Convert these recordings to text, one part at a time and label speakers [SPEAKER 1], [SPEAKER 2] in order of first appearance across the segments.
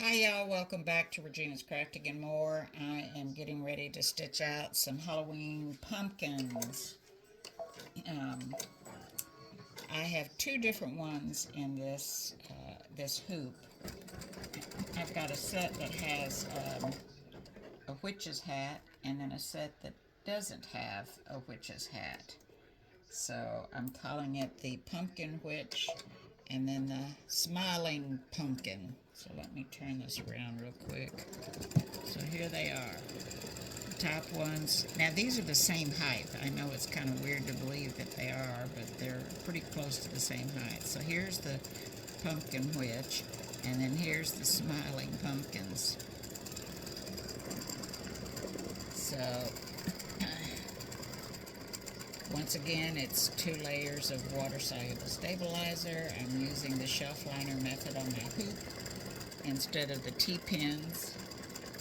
[SPEAKER 1] Hi y'all, welcome back to Regina's Crafting and More. I am getting ready to stitch out some Halloween pumpkins. Um, I have two different ones in this hoop. I've got a set that has a witch's hat and then a set that doesn't have a witch's hat. So I'm calling it the Pumpkin Witch and then the Smiling Pumpkin. So let me turn this around real quick. So here they are. Top ones. Now these are the same height. I know it's kind of weird to believe that they are, but they're pretty close to the same height. So here's the Pumpkin Witch, and then here's the Smiling Pumpkins. So once again, it's 2 layers of water-soluble stabilizer. I'm using the shelf liner method on my hoop instead of the T-pins,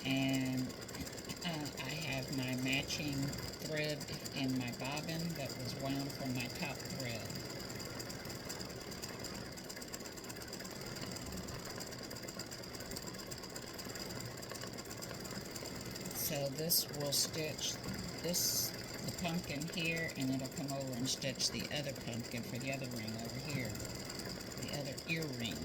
[SPEAKER 1] and I have my matching thread in my bobbin that was wound from my top thread. So this will stitch the pumpkin here, and it'll come over and stitch the other pumpkin for the other ring over here, the other earring.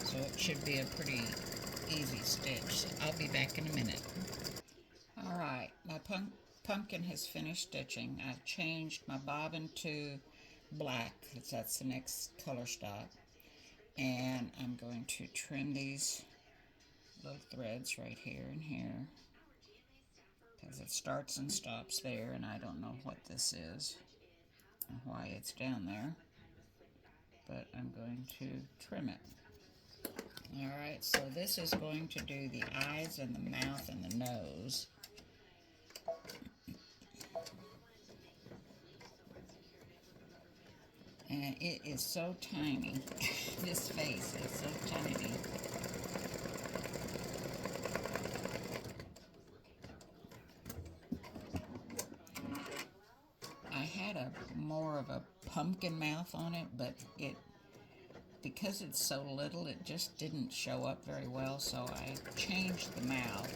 [SPEAKER 1] So it should be a pretty easy stitch. So I'll be back in a minute. Alright, my pumpkin has finished stitching. I've changed my bobbin to black, because that's the next color stock. And I'm going to trim these little threads right here and here, because it starts and stops there, and I don't know what this is and why it's down there, but I'm going to trim it. Alright, so this is going to do the eyes and the mouth and the nose. And it is so tiny. This face is so tiny. I had a more of a pumpkin mouth on it, but because it's so little, it just didn't show up very well, so I changed the mouth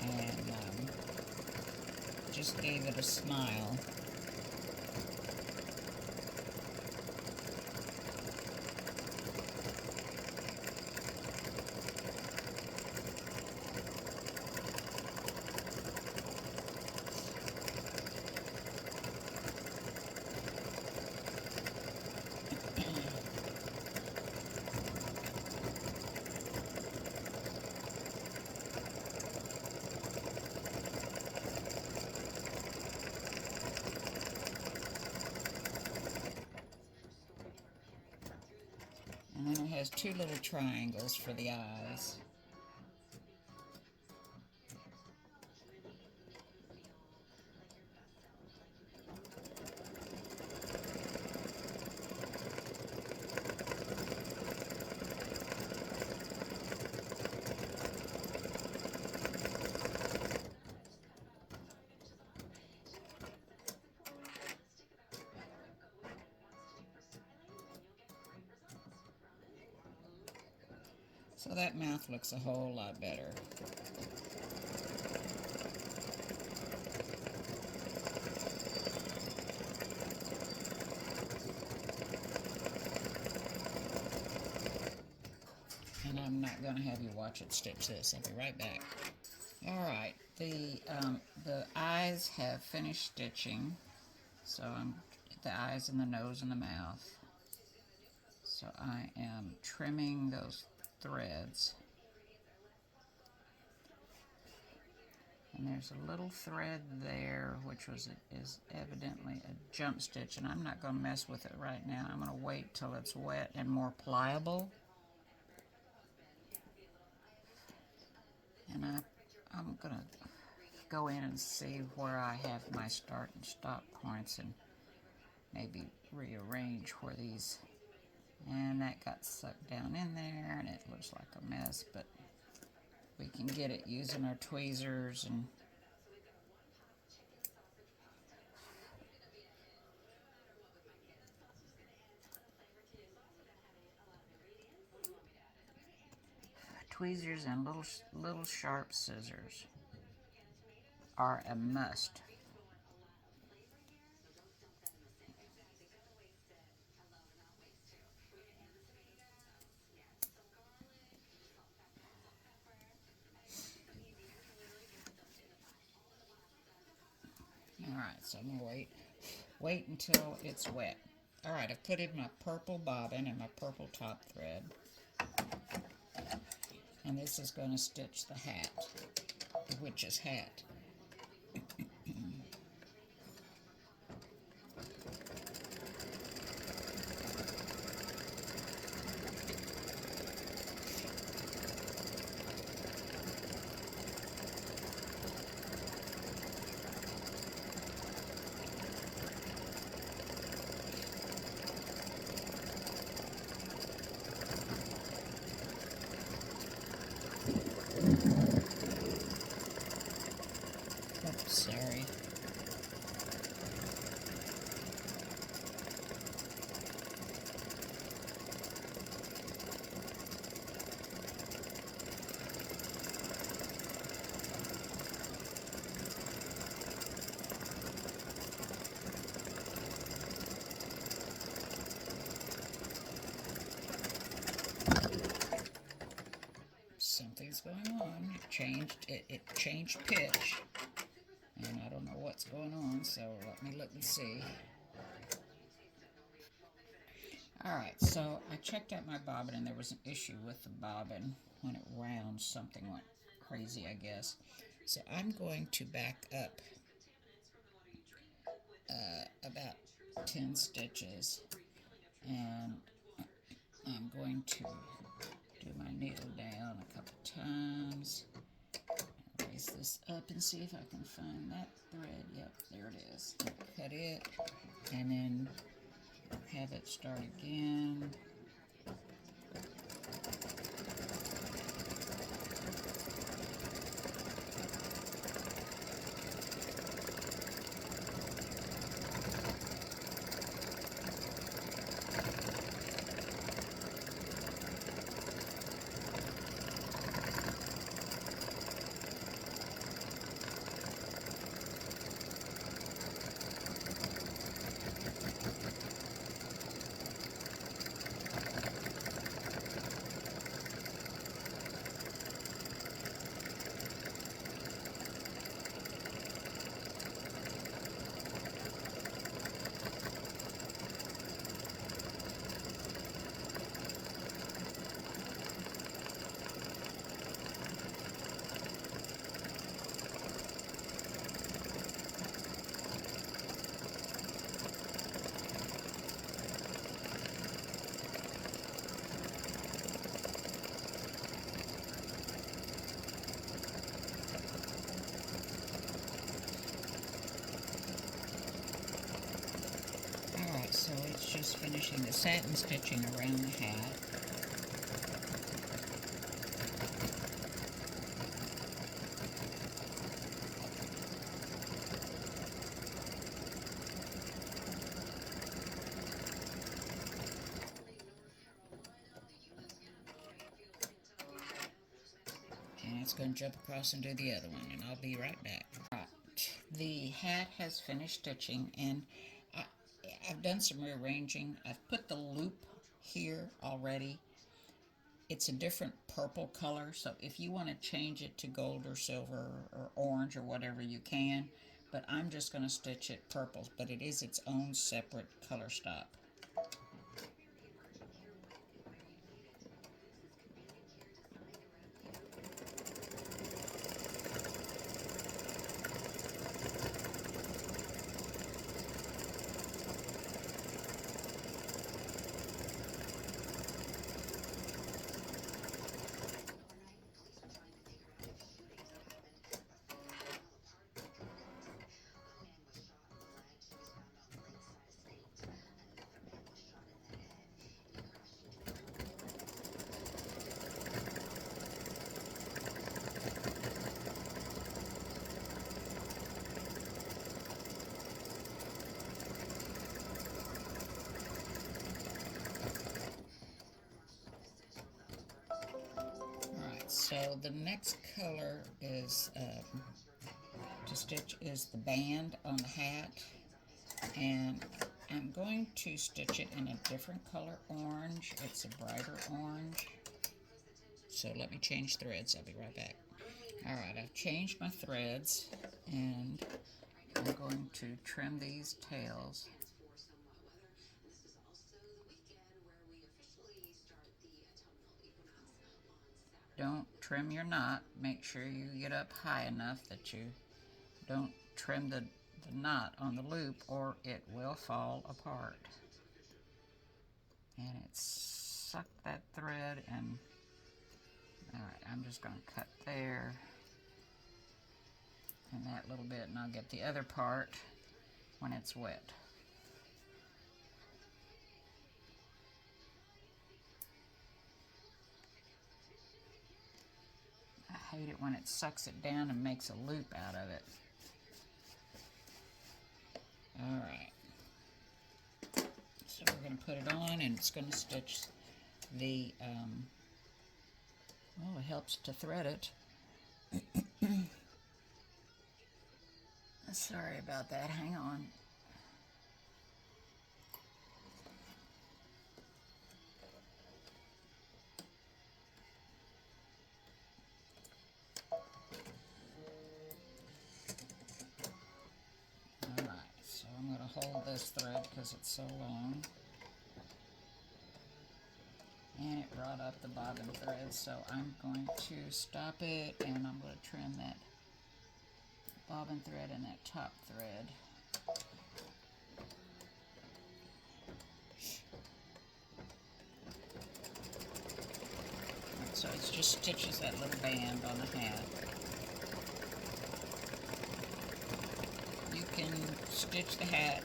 [SPEAKER 1] and just gave it a smile. And then it has 2 little triangles for the eyes. So that mouth looks a whole lot better. And I'm not going to have you watch it stitch this. I'll be right back. Alright, the eyes have finished stitching. So I'm the eyes and the nose and the mouth. So I am trimming those threads. And there's a little thread there, which is evidently a jump stitch, and I'm not going to mess with it right now. I'm going to wait till it's wet and more pliable. And I'm going to go in and see where I have my start and stop points and maybe rearrange where these, and that got sucked down in there and it looks like a mess, but We can get it using our tweezers and tweezers and little sharp scissors are a must. Alright, so I'm going to wait until it's wet. Alright, I've put in my purple bobbin and my purple top thread. And this is going to stitch the hat, the witch's hat. Oops, sorry. Something's going on. It changed pitch. And I don't know what's going on, so let me look and see. Alright, so I checked out my bobbin and there was an issue with the bobbin. When it rounds, something went crazy, I guess. So I'm going to back up about 10 stitches, and I'm going to do my needle down a couple times. Raise this up and see if I can find that thread. Yep, there it is. Cut it, and then have it start again. Alright, so it's just finishing the satin stitching around the hat. And it's going to jump across and do the other one, and I'll be right back. Right, the hat has finished stitching, and I've done some rearranging. I've put the loop here already. It's a different purple color, so if you want to change it to gold or silver or orange or whatever, you can. But I'm just going to stitch it purple, but it is its own separate color stop. So the next color is to stitch is the band on the hat, and I'm going to stitch it in a different color orange. It's a brighter orange. So let me change threads. I'll be right back. Alright, I've changed my threads, and I'm going to trim these tails. Don't trim your knot. Make sure you get up high enough that you don't trim the knot on the loop, or it will fall apart. And it sucked that thread, and alright, I'm just going to cut there and that little bit, and I'll get the other part when it's wet. I hate it when it sucks it down and makes a loop out of it. Alright, so we're going to put it on, and it's going to stitch the, well, it helps to thread it. Sorry about that, hang on. Alright, so I'm going to hold this thread because it's so long. And it brought up the bobbin thread, so I'm going to stop it, and I'm going to trim that bobbin thread and that top thread. So it just stitches that little band on the hat. You can stitch the hat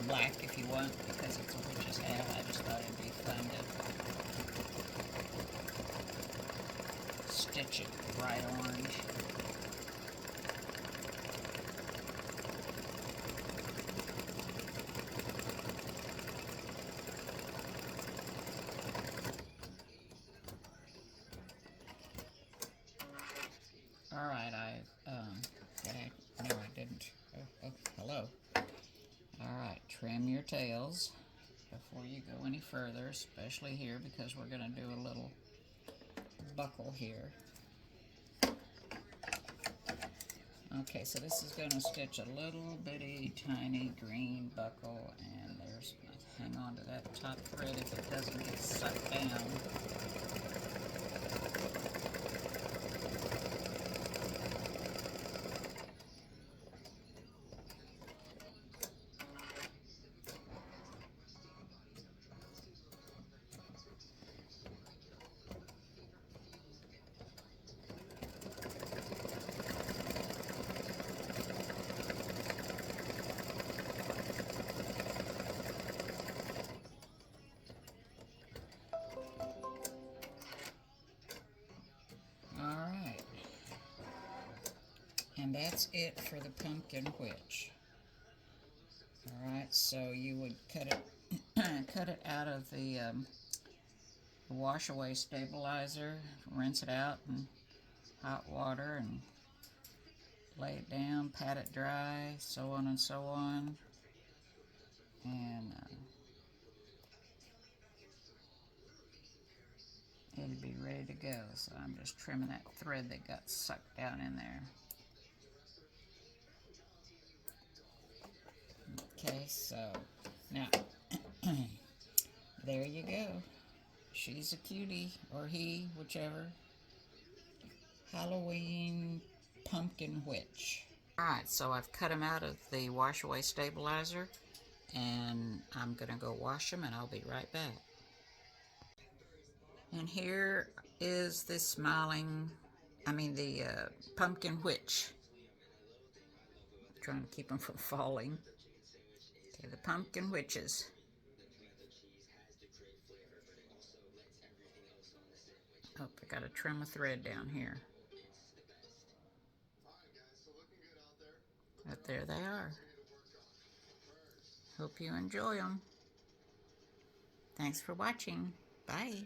[SPEAKER 1] black if you want, because it's a witch's hat. I just thought it'd be fun to stitch it bright orange. Alright, no, I didn't. Oh, hello. Alright, trim your tails before you go any further, especially here, because we're going to do a little buckle here. Okay, so this is going to stitch a little bitty tiny green buckle, and there's, hang on to that top thread if it doesn't get sucked down. Alright, and that's it for the pumpkin witch. Alright, so you would cut it cut it out of the wash away stabilizer, rinse it out in hot water, and lay it down, pat it dry, so on and so on. And it'll be ready to go. So I'm just trimming that thread that got sucked down in there. Okay, so now there you go. She's a cutie, or he, whichever. Halloween pumpkin witch. Alright, so I've cut them out of the wash away stabilizer, and I'm gonna go wash them, and I'll be right back. And here is the pumpkin witch. I'm trying to keep them from falling. Okay, the pumpkin witches. Oh, I gotta trim a thread down here. But there they are. Hope you enjoy them. Thanks for watching. Bye.